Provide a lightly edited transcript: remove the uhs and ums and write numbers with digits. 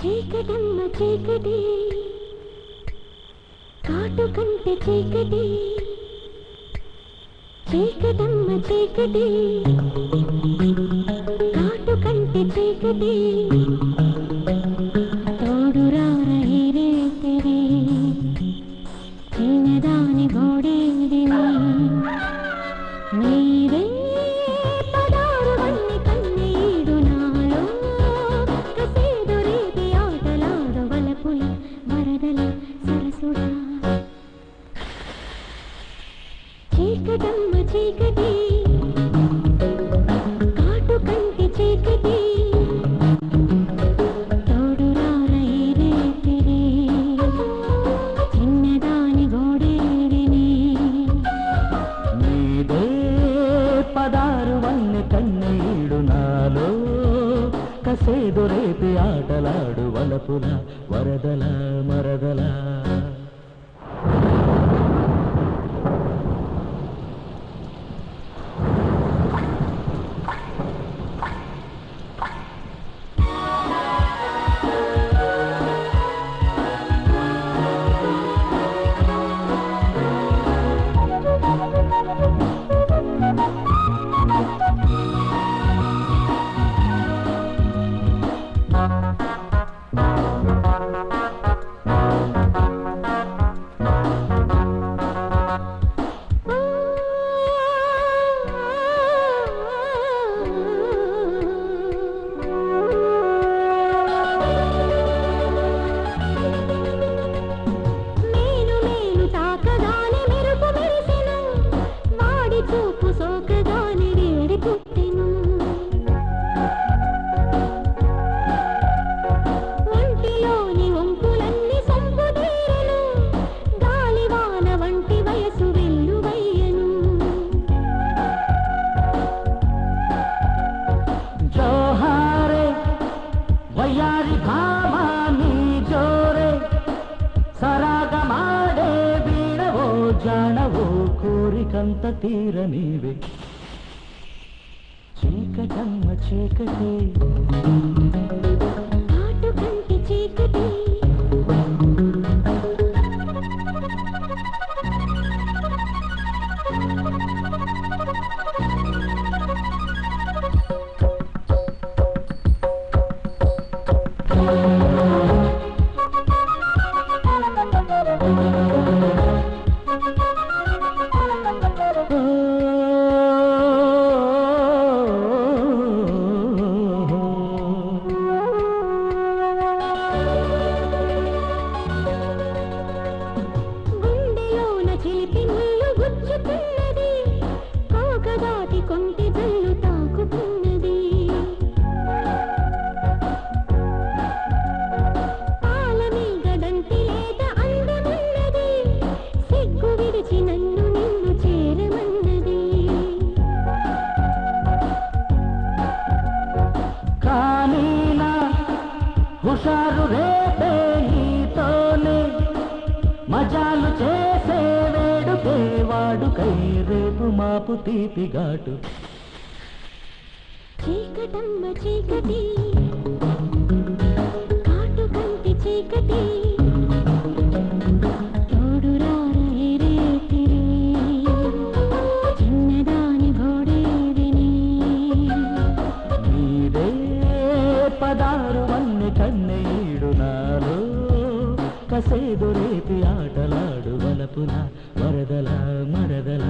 చీకటమ్మ చీకటి కాటు కంటే చీకటి చీకటమ్మ చీకటి కాటు కంటే చీకటి తోడు రారే తెరే చిన్నదాని గోడేది నీరే పదారు వన్ని కన్నీడు నాలో కసేదు రేది ఆటలాడు వలపుల వరదల సరసుడా చీకటమ్మ చీకటి కాటు కంటి చీకటి తోడు రారే తెరే చిన్నదాని గోడేడిని నీదే పదారు వన్నె కన్నీడు నాలో కసేదు రేపి ఆటలాడు వలపుల వరదల మరదల చూపు సోకగాని వేడి పుట్టెను ఒంటిలోని వంపులన్నీ సంపుదీరెను గాలివాన వంటి వయసు వెల్లువయ్యను జోహారే వయ్యారి భామా నీ జోరే సరాగమాడే వీణవో జానవో కోరికంత తీర నీవే చీకటమ్మ చీకటి కాటు కంటి చీకటి చిలిపి ముళ్ళు గుచ్చుతున్నది కోకదాటి కొంటి జల్లు తాకుతున్నది పాల మీద దంటి లేత అందమున్నది సిగ్గు విడిచి నన్ను నిన్ను చేరమన్నది కానీ నా హుషారు రేపే నీతోనే మజాలు చేసే వేడుకే వాడుకై రేపు మాపు తీపి ఘాటు చీకటమ్మ చీకటి కాటు కంటి చీకటి తోడు రారే తెరే చిన్నదాని గోడేడిని నీదే పదారు వన్నె కన్నీడు నాలో కసేదు రేపి ఆటలాడు వలపుల వరదల మరదల